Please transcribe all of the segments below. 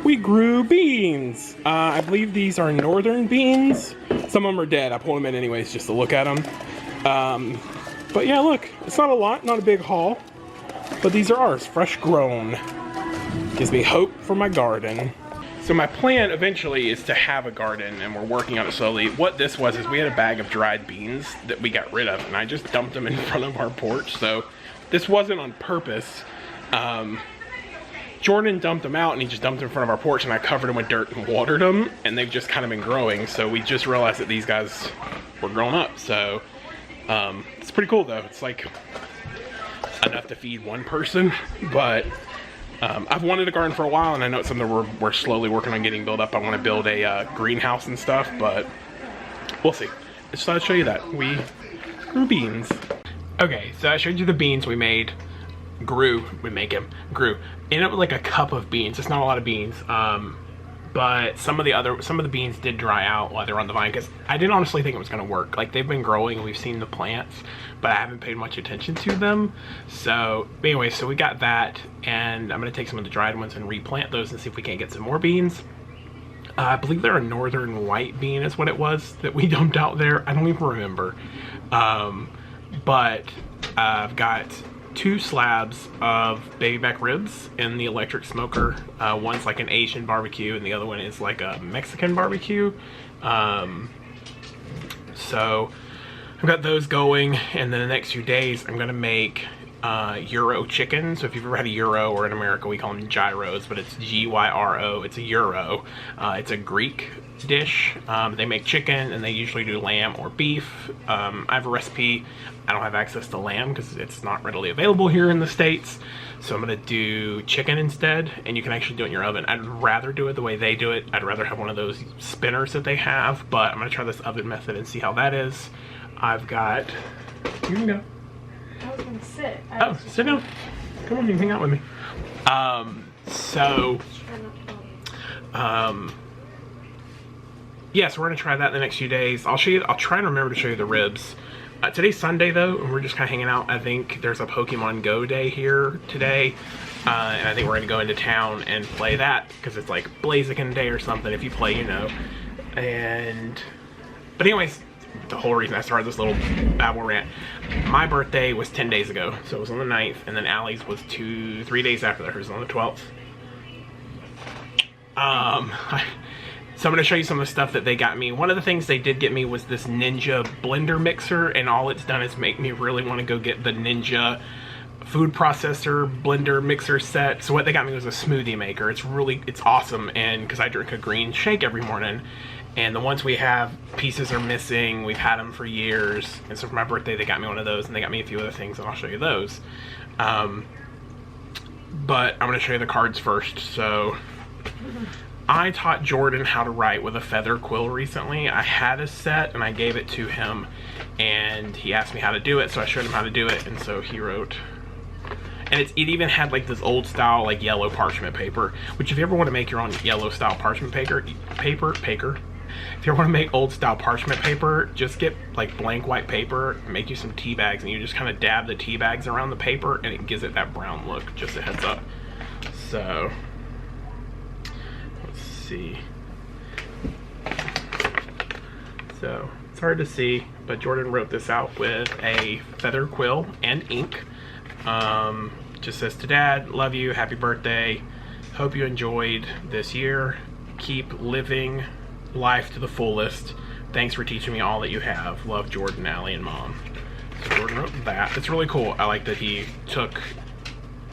we grew beans. I believe these are northern beans. Some of them are dead. I pulled them in anyways just to look at them. But yeah, look, it's not a lot, not a big haul, but these are ours, fresh grown. Gives me hope for my garden. So my plan eventually is to have a garden, and we're working on it slowly. What this was is we had a bag of dried beans that we got rid of, and I just dumped them in front of our porch. So this wasn't on purpose. Jordan dumped them out, and he just dumped them in front of our porch, and I covered them with dirt and watered them, and they've just kind of been growing. So we just realized that these guys were grown up. So it's pretty cool though. It's like enough to feed one person, but I've wanted a garden for a while, and I know it's something we're slowly working on getting built up. I want to build a greenhouse and stuff, but we'll see. I just thought I'd show you that. We grew beans. Okay, so I showed you the beans we made. Grew. Ended up with like a cup of beans. It's not a lot of beans. But some of the beans did dry out while they were on the vine, because I didn't honestly think it was going to work. Like, they've been growing and we've seen the plants, but I haven't paid much attention to them. So anyway, so we got that, and I'm going to take some of the dried ones and replant those and see if we can't get some more beans. I believe they're a northern white bean is what it was that we dumped out there. I don't even remember. But I've got 2 slabs of baby back ribs in the electric smoker. One's like an Asian barbecue and the other one is like a Mexican barbecue. So I've got those going, and then the next few days I'm gonna make gyro chicken. So if you've ever had a gyro, or in America we call them gyros, but it's G-Y-R-O. It's a gyro. It's a Greek dish. They make chicken, and they usually do lamb or beef. I have a recipe. I don't have access to lamb because it's not readily available here in the States, so I'm gonna do chicken instead, and you can actually do it in your oven. I'd rather do it the way they do it. I'd rather have one of those spinners that they have, but I'm gonna try this oven method and see how that is. I've got, you can go. I was gonna sit. Oh, sit down. Come on, you can hang out with me. Yeah, so we're gonna try that in the next few days. I'll try and remember to show you the ribs. Today's Sunday though, and we're just kind of hanging out. I think there's a Pokemon Go day here today, and I think we're gonna go into town and play that because it's like Blaziken Day or something. If you play, you know. But anyways, the whole reason I started this little babble rant, my birthday was 10 days ago, so it was on the 9th, and then Allie's was 3 days after that. Hers was on the 12th. So I'm going to show you some of the stuff that they got me. One of the things they did get me was this Ninja blender mixer, and all it's done is make me really want to go get the Ninja food processor blender mixer set. So what they got me was a smoothie maker. It's awesome, and because I drink a green shake every morning, and the ones we have, pieces are missing. We've had them for years, and so for my birthday they got me one of those, and they got me a few other things, and I'll show you those. But I'm going to show you the cards first. So I taught Jordan how to write with a feather quill recently. I had a set and I gave it to him, and he asked me how to do it, so I showed him how to do it, and so he wrote. And it even had like this old style like yellow parchment paper, which if you ever want to make your own yellow style parchment paper, if you ever want to make old style parchment paper, just get like blank white paper, make you some tea bags, and you just kind of dab the tea bags around the paper, and it gives it that brown look. Just a heads up. So let's see. So it's hard to see, but Jordan wrote this out with a feather quill and ink. Just says, to Dad, love you, happy birthday, hope you enjoyed this year, keep living life to the fullest, thanks for teaching me all that you have, love Jordan, Allie, and Mom. So Jordan wrote that. It's really cool. I like that he took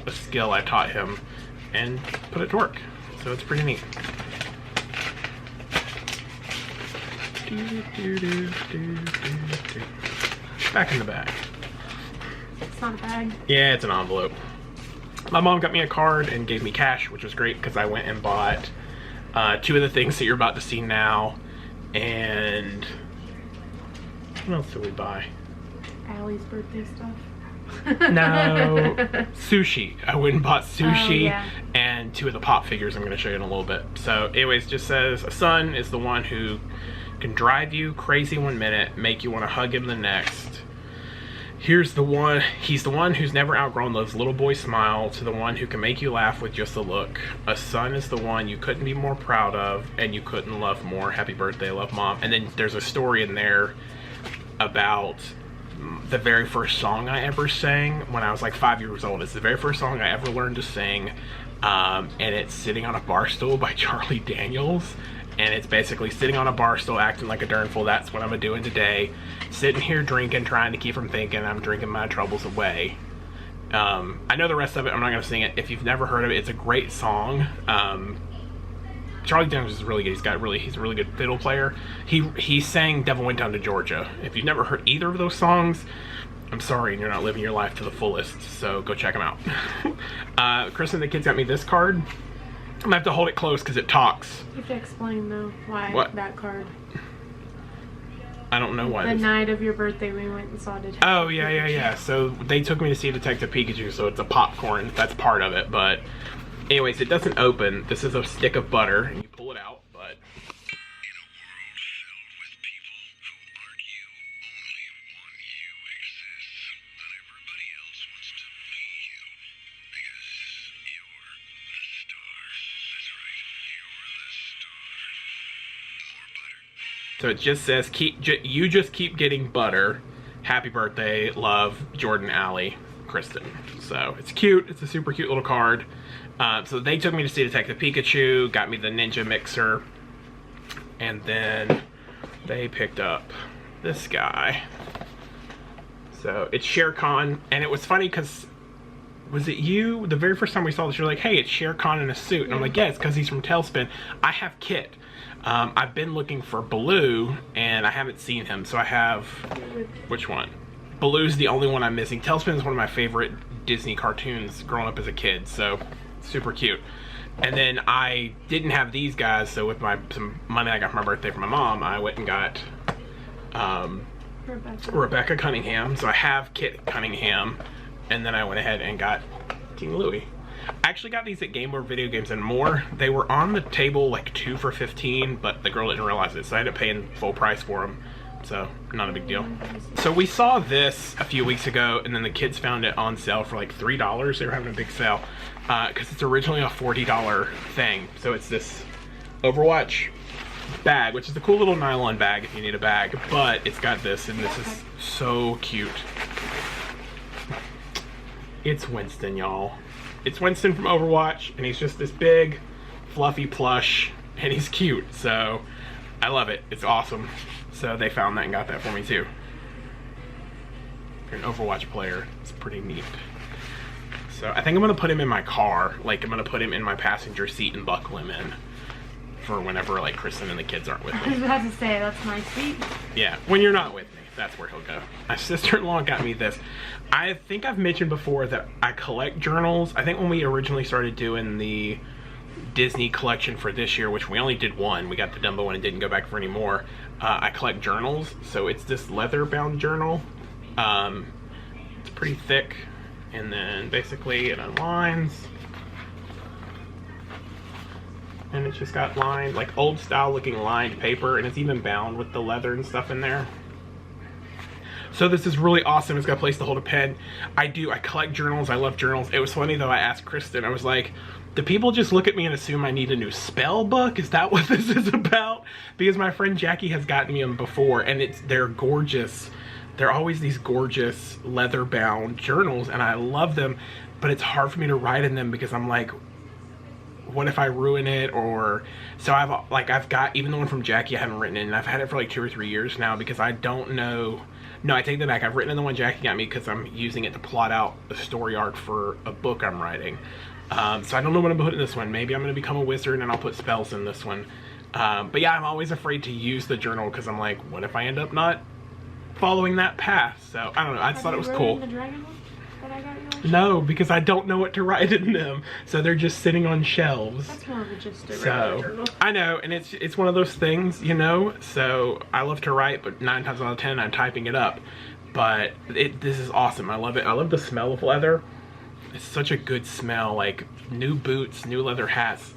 a skill I taught him and put it to work, so it's pretty neat. Back in the bag. It's not a bag. Yeah, it's an envelope. My mom got me a card and gave me cash, which was great because I went and bought 2 of the things that you're about to see now. And what else did we buy? Allie's birthday stuff. No, sushi. I went and bought sushi, yeah. and 2 of the pop figures I'm going to show you in a little bit. So anyways, just says, a son is the one who can drive you crazy one minute, make you want to hug him the next. Here's the one. He's the one who's never outgrown those little boy smile, to the one who can make you laugh with just a look. A son is the one you couldn't be more proud of and you couldn't love more. Happy birthday, love, Mom. And then there's a story in there about the very first song I ever sang when I was like 5 years old. It's the very first song I ever learned to sing, and it's Sitting on a Bar Stool by Charlie Daniels. And it's basically sitting on a bar stool acting like a darn fool. That's what I'm doing today. Sitting here drinking, trying to keep from thinking. I'm drinking my troubles away. I know the rest of it. I'm not going to sing it. If you've never heard of it, it's a great song. Charlie Daniels is really good. He's a really good fiddle player. He sang Devil Went Down to Georgia. If you've never heard either of those songs, I'm sorry, and you're not living your life to the fullest. So go check them out. Kristen, the kids got me this card. I'm gonna have to hold it close because it talks. You have to explain though why that card. I don't know why. The night of your birthday, we went and saw Detective Oh, yeah. So they took me to see Detective Pikachu, so it's a popcorn. That's part of it. But anyways, it doesn't open. This is a stick of butter, and you pull it out, but... So it just says, you just keep getting butter. Happy birthday, love, Jordan, Allie, Kristen. So it's cute. It's a super cute little card. So they took me to see Detective Pikachu, got me the Ninja Mixer, and then they picked up this guy. So it's Shere Khan, and it was funny because, was it you? The very first time we saw this, you're like, hey, it's Shere Khan in a suit. And I'm like, yeah, it's because he's from Tailspin. I have Kit. I've been looking for Baloo, and I haven't seen him, so I have... Which one? Baloo's the only one I'm missing. Tailspin is one of my favorite Disney cartoons growing up as a kid, so super cute. And then I didn't have these guys, so with some money I got for my birthday from my mom, I went and got Rebecca Cunningham. So I have Kit Cunningham, and then I went ahead and got King Louie. I actually got these at Game Over Video Games and More. They were on the table like 2 for $15, but the girl didn't realize it, so I ended up paying full price for them. So, not a big deal. So we saw this a few weeks ago, and then the kids found it on sale for like $3. They were having a big sale, because it's originally a $40 thing. So it's this Overwatch bag, which is a cool little nylon bag if you need a bag, but it's got this, and this is so cute. It's Winston, y'all. It's Winston from Overwatch, and he's just this big, fluffy plush, and he's cute, so I love it. It's awesome. So they found that and got that for me too. If you're an Overwatch player, it's pretty neat. So I think I'm gonna put him in my car. Like, I'm gonna put him in my passenger seat and buckle him in for whenever like Kristen and the kids aren't with me. I was about to say, that's my seat. Yeah, when you're not with me, that's where he'll go. My sister-in-law got me this. I think I've mentioned before that I collect journals. I think when we originally started doing the Disney collection for this year, which we only did one, we got the Dumbo one and didn't go back for any more. I collect journals, so it's this leather-bound journal. It's pretty thick, and then basically it unwinds. And it's just got lined, like old-style looking lined paper, and it's even bound with the leather and stuff in there. So this is really awesome. It's got a place to hold a pen. I collect journals. I love journals. It was funny though, I asked Kristen, I was like, do people just look at me and assume I need a new spell book? Is that what this is about? Because my friend Jackie has gotten me them before, and they're gorgeous. They're always these gorgeous leather bound journals, and I love them, but it's hard for me to write in them because I'm like, what if I ruin it? Or so I've got, even the one from Jackie I haven't written in, and I've had it for like 2 or 3 years now because I don't know. No, I take that back. I've written in the one Jackie got me because I'm using it to plot out a story arc for a book I'm writing. So I don't know what I'm putting in this one. Maybe I'm going to become a wizard and I'll put spells in this one. But yeah, I'm always afraid to use the journal because I'm like, what if I end up not following that path? So I don't know. I just thought it was cool. The dragon book that I got you on? No, because I don't know what to write in them. So they're just sitting on shelves. That's more of just a regular journal. I know, and it's one of those things, you know. So I love to write, but 9 times out of 10 I'm typing it up. But this is awesome. I love it. I love the smell of leather. It's such a good smell, like new boots, new leather hats.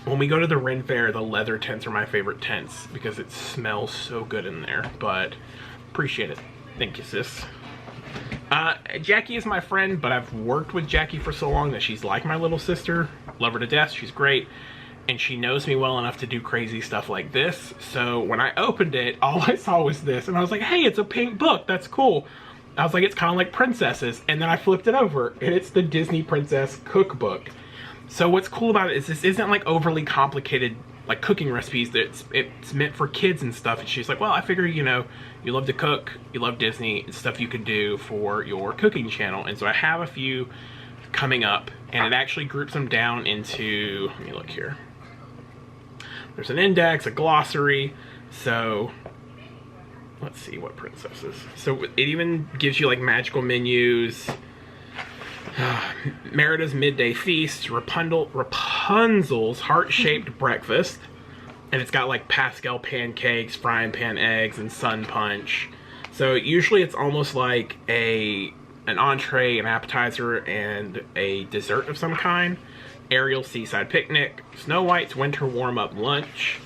When we go to the Ren Fair, the leather tents are my favorite tents because it smells so good in there. But appreciate it. Thank you, sis. Jackie is my friend, but I've worked with Jackie for so long that she's like my little sister. Love her to death. She's great. And she knows me well enough to do crazy stuff like this. So when I opened it, all I saw was this. And I was like, hey, it's a pink book. That's cool. I was like, it's kind of like princesses. And then I flipped it over, and it's the Disney Princess Cookbook. So what's cool about it is this isn't like overly complicated like cooking recipes. It's meant for kids and stuff. And she's like, well, I figure, you know, you love to cook, you love Disney, it's stuff you could do for your cooking channel. And so I have a few coming up, and it actually groups them down into, let me look here. There's an index, a glossary. So let's see what princesses. So it even gives you like magical menus. Merida's Midday Feast, Rapunzel's Heart-Shaped Breakfast, and it's got like Pascal pancakes, frying pan eggs, and sun punch. So usually it's almost like an entree, an appetizer, and a dessert of some kind. Ariel's Seaside Picnic, Snow White's Winter Warm-Up Lunch,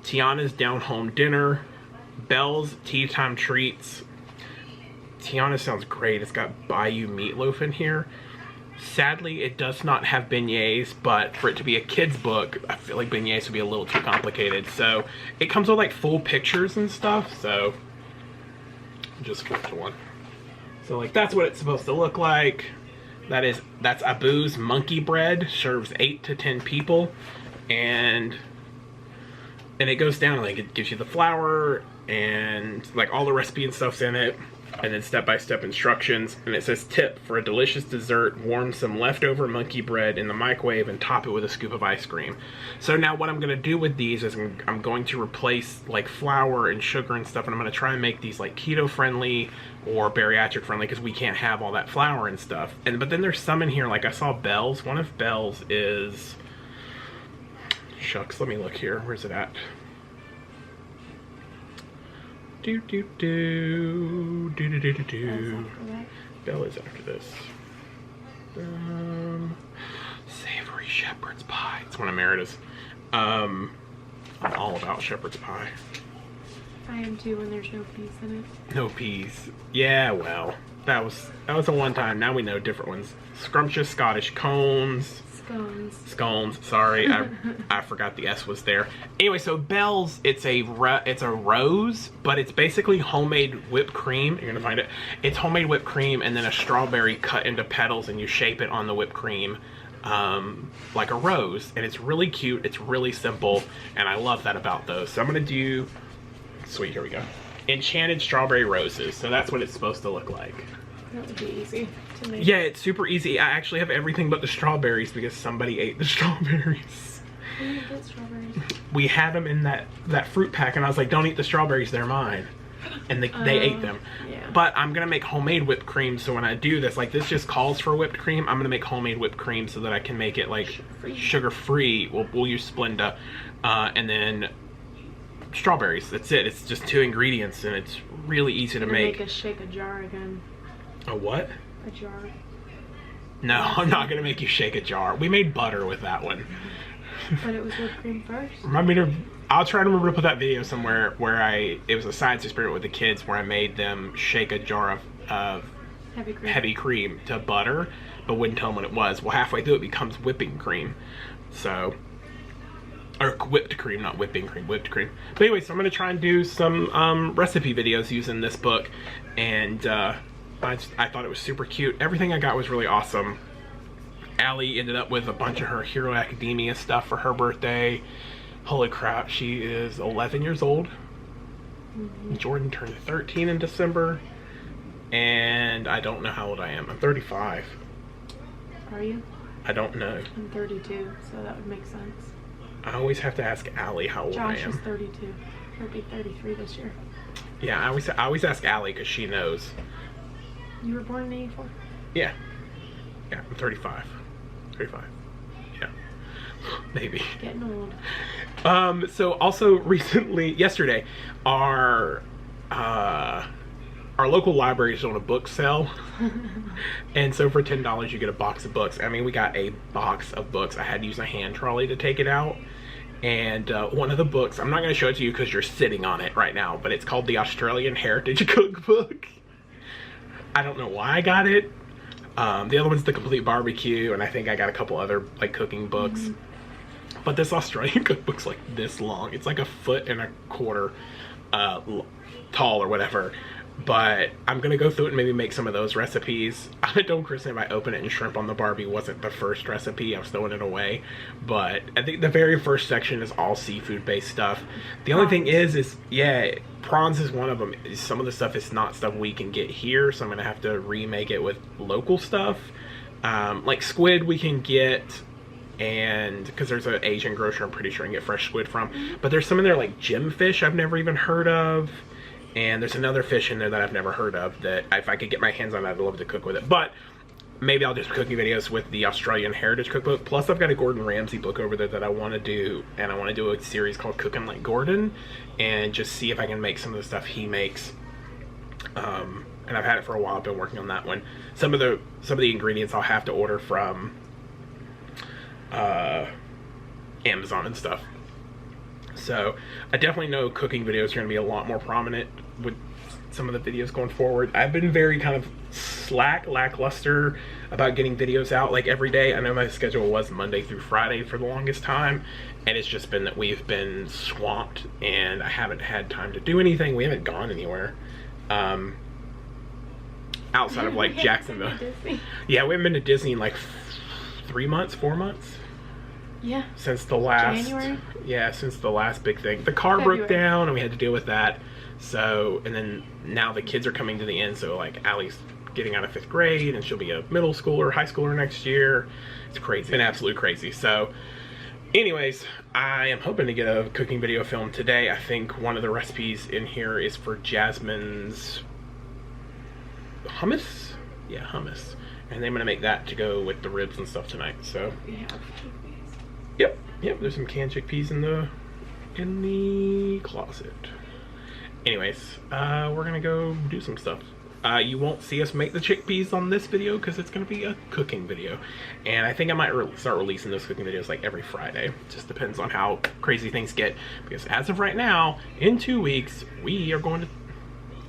Tiana's Down Home Dinner, Belle's Tea Time Treats. Tiana sounds great. It's got Bayou meatloaf in here. Sadly, it does not have beignets, but for it to be a kid's book, I feel like beignets would be a little too complicated. So it comes with like full pictures and stuff. So just flip to one. So like that's what it's supposed to look like. That's Abu's Monkey Bread. Serves 8 to 10 people, and it goes down. Like it gives you the flour and like all the recipe and stuff's in it. And then step-by-step instructions, and it says tip for a delicious dessert: warm some leftover monkey bread in the microwave and top it with a scoop of ice cream. So now what I'm going to do with these is I'm going to replace like flour and sugar and stuff, and I'm going to try and make these like keto friendly or bariatric friendly, because we can't have all that flour and stuff. But then there's some in here, like I saw Belle's. One of Belle's is, shucks, let me look here, where's it at? Do. Belle is after this. Savory shepherd's pie. It's one of Merida's. I'm all about shepherd's pie. I am too when there's no peas in it. No peas. Yeah, well, that was a one time. Now we know different ones. Scrumptious Scottish cones. Scones. Sorry, I forgot the S was there. Anyway, so Belle's, it's a rose, but it's basically homemade whipped cream. You're gonna find it. It's homemade whipped cream and then a strawberry cut into petals, and you shape it on the whipped cream like a rose. And it's really cute. It's really simple, and I love that about those. So I'm gonna do, sweet, here we go. Enchanted Strawberry Roses. So that's what it's supposed to look like. That would be easy to make. Yeah, it's super easy. I actually have everything but the strawberries because somebody ate the strawberries. We didn't get strawberries. We had them in that fruit pack, and I was like, don't eat the strawberries, they're mine. And they ate them. Yeah. But I'm going to make homemade whipped cream, so when I do this, like this just calls for whipped cream, I'm going to make homemade whipped cream so that I can make it like sugar-free. We'll use Splenda. And then strawberries, that's it. It's just 2 ingredients, and it's really easy to make. Shake a jar again. A what? A jar. No, I'm not gonna make you shake a jar. We made butter with that one. But it was whipped cream first. I'll try to remember to put that video somewhere where it was a science experiment with the kids where I made them shake a jar of heavy cream to butter, but wouldn't tell them what it was. Well, halfway through it becomes whipping cream. So, or whipped cream, not whipping cream, whipped cream. But anyway, so I'm gonna try and do some recipe videos using this book, and I thought it was super cute. Everything I got was really awesome. Allie ended up with a bunch of her Hero Academia stuff for her birthday. Holy crap, she is 11 years old. Mm-hmm. Jordan turned 13 in December. And I don't know how old I am. I'm 35. Are you? I don't know. I'm 32, so that would make sense. I always have to ask Allie how old I am. Josh is 32. He'll be 33 this year. Yeah, I always ask Allie because she knows. You were born in 84? Yeah. Yeah, I'm 35. 35. Yeah. Maybe. Getting old. So also recently, yesterday, our local library is doing a book sale. And so for $10 you get a box of books. I mean, we got a box of books. I had to use a hand trolley to take it out. And one of the books, I'm not going to show it to you because you're sitting on it right now, but it's called The Australian Heritage Cookbook. I don't know why I got it. The other one's The Complete Barbecue, and I think I got a couple other like cooking books. But this Australian cookbook's like this long. It's like 1.25 feet tall or whatever. But I'm gonna go through it and maybe make some of those recipes. I told Kristen if I open it and shrimp on the Barbie wasn't the first recipe, I was throwing it away. But I think the very first section is all seafood based stuff. The only thing is yeah, prawns is one of them. Some of the stuff is not stuff we can get here, so I'm gonna have to remake it with local stuff. Like squid we can get, and because there's an Asian grocer I'm pretty sure I can get fresh squid from. But there's some in there like gem fish I've never even heard of. And there's another fish in there that I've never heard of that if I could get my hands on, I'd love to cook with it. But maybe I'll do some cooking videos with the Australian Heritage Cookbook. Plus I've got a Gordon Ramsay book over there that I want to do. And I want to do a series called Cooking Like Gordon. And just see if I can make some of the stuff he makes. And I've had it for a while. I've been working on that one. Some of the ingredients I'll have to order from Amazon and stuff. So I definitely know cooking videos are going to be a lot more prominent with some of the videos going forward. I've been very kind of lackluster about getting videos out like every day. I know my schedule was Monday through Friday for the longest time, and it's just been that we've been swamped and I haven't had time to do anything. We haven't gone anywhere outside of like Jacksonville. Yeah, we haven't been to Disney in like 4 months. Yeah. Since the last January? Yeah, since the last big thing. The car broke down and we had to deal with that. So, and then now the kids are coming to the end, so like Allie's getting out of 5th grade and she'll be a middle schooler, high schooler next year. It's crazy. It's been absolutely crazy. So anyways, I am hoping to get a cooking video filmed today. I think one of the recipes in here is for Jasmine's hummus. Yeah, hummus. And I'm gonna make that to go with the ribs and stuff tonight. So Yeah. Yep, there's some canned chickpeas in the closet. Anyways, we're gonna go do some stuff. You won't see us make the chickpeas on this video because it's gonna be a cooking video. And I think I might start releasing those cooking videos like every Friday. Just depends on how crazy things get. Because as of right now, in 2 weeks, we are going to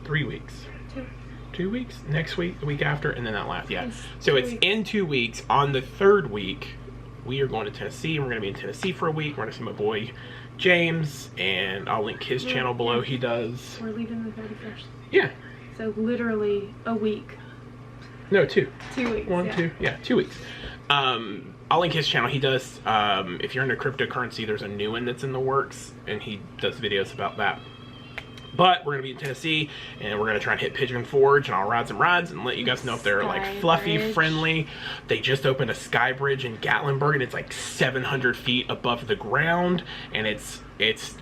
3 weeks. 2 weeks? Next week, the week after, and then that last, yeah. So it's in 2 weeks. On the 3rd week, we are going to Tennessee. We're going to be in Tennessee for a week. We're going to see my boy James, and I'll link his channel below. He does. We're leaving the 31st. Yeah. So literally a week. No, 2. 2 weeks. 1, 2. Yeah, 2 weeks. I'll link his channel. He does, if you're into cryptocurrency, there's a new one that's in the works, and he does videos about that. But we're going to be in Tennessee, and we're going to try and hit Pigeon Forge, and I'll ride some rides and let you guys know if they're like fluffy, friendly. They just opened a sky bridge in Gatlinburg, and it's like 700 feet above the ground, and it's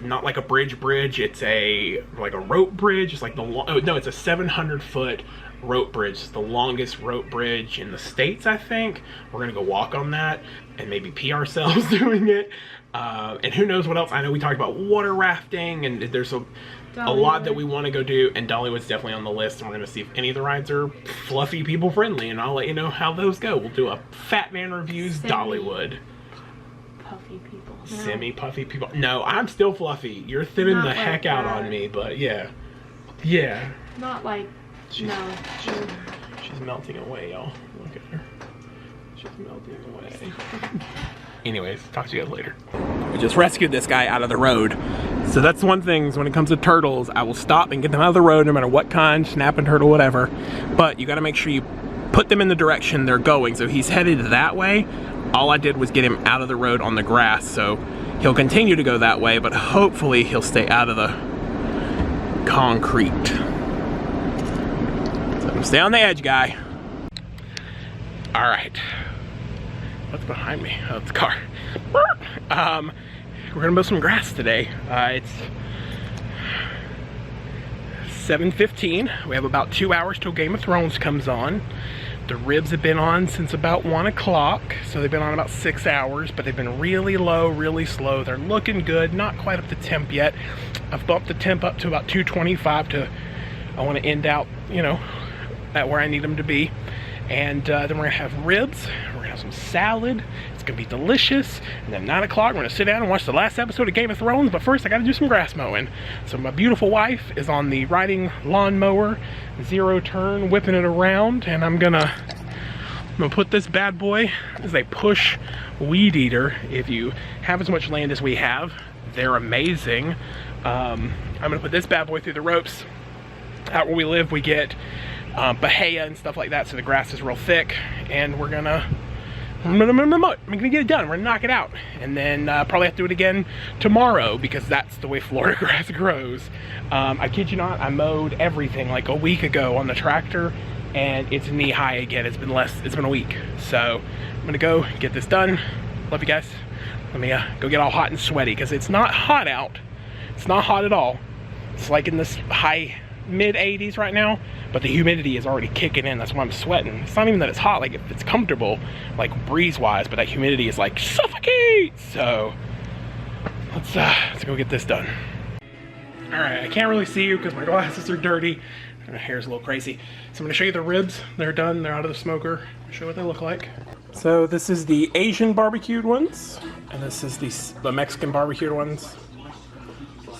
not like a bridge. It's like a rope bridge. It's like it's a 700-foot rope bridge. It's the longest rope bridge in the States, I think. We're going to go walk on that and maybe pee ourselves doing it. And who knows what else. I know we talked about water rafting, and there's a lot that we want to go do, and Dollywood's definitely on the list, and we're going to see if any of the rides are fluffy people friendly, and I'll let you know how those go. We'll do a Fat Man Reviews Dollywood. Puffy people. No. Semi-puffy people. No, I'm still fluffy. You're thinning the heck out on me, but yeah. Yeah. Not like, she's melting away, y'all. Look at her. She's melting away. Anyways, talk to you guys later. We just rescued this guy out of the road. So that's one thing, is when it comes to turtles, I will stop and get them out of the road no matter what kind, snapping turtle, whatever. But you gotta make sure you put them in the direction they're going. So he's headed that way. All I did was get him out of the road on the grass. So he'll continue to go that way, but hopefully he'll stay out of the concrete. So stay on the edge, guy. All right. What's behind me? Oh, it's a car. We're gonna mow some grass today. It's 7:15. We have about 2 hours till Game of Thrones comes on. The ribs have been on since about 1 o'clock, so they've been on about 6 hours, but they've been really low, really slow. They're looking good, not quite up to temp yet. I've bumped the temp up to about 225 I want to end out, you know, at where I need them to be. And then we're gonna have ribs, we're gonna have some salad. It's gonna be delicious. And then 9 o'clock, we're gonna sit down and watch the last episode of Game of Thrones. But first, I gotta do some grass mowing. So my beautiful wife is on the riding lawnmower, 0 turn, whipping it around, and I'm gonna put this bad boy. This is a push weed eater. If you have as much land as we have, they're amazing. I'm gonna put this bad boy through the ropes. Out where we live, we get bahia and stuff like that, so the grass is real thick, and I'm gonna get it done. We're gonna knock it out, and then probably have to do it again tomorrow because that's the way Florida grass grows. I kid you not, I mowed everything like a week ago on the tractor, and it's knee high again. It's been a week, so I'm gonna go get this done. Love you guys. Let me go get all hot and sweaty because it's not hot out. It's not hot at all. It's like in this high mid 80s right now, but the humidity is already kicking in. That's why I'm sweating. It's not even that it's hot, like if it's comfortable, like breeze wise, but that humidity is like suffocate. So let's go get this done. All right, I can't really see you because my glasses are dirty. My hair's a little crazy. So I'm gonna show you the ribs. They're done, they're out of the smoker. Show you what they look like. So this is the Asian barbecued ones, and this is the Mexican barbecued ones.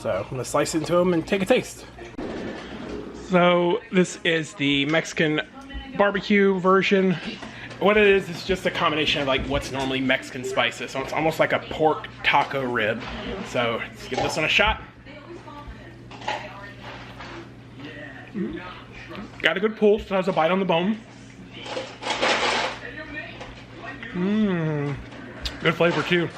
So I'm gonna slice into them and take a taste. So this is the Mexican barbecue version. What it is just a combination of like what's normally Mexican spices. So it's almost like a pork taco rib. So let's give this one a shot. Got a good pull, so it has a bite on the bone. Good flavor too.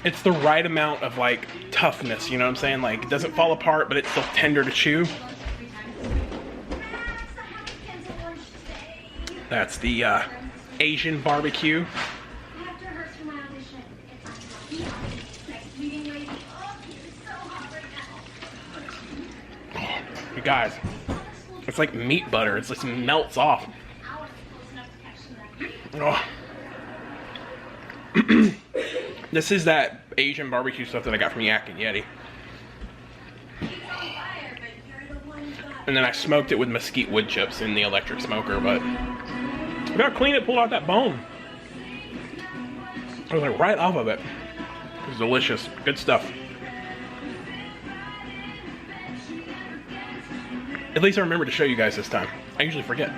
It's the right amount of like toughness, you know what I'm saying? Like it doesn't fall apart, but it's still tender to chew. That's the Asian barbecue. You guys, it's like meat butter. It just melts off. Oh. This is that Asian barbecue stuff that I got from Yak and Yeti. And then I smoked it with mesquite wood chips in the electric smoker, but I gotta clean it, pull out that bone. I was like right off of it. It was delicious. Good stuff. At least I remembered to show you guys this time. I usually forget.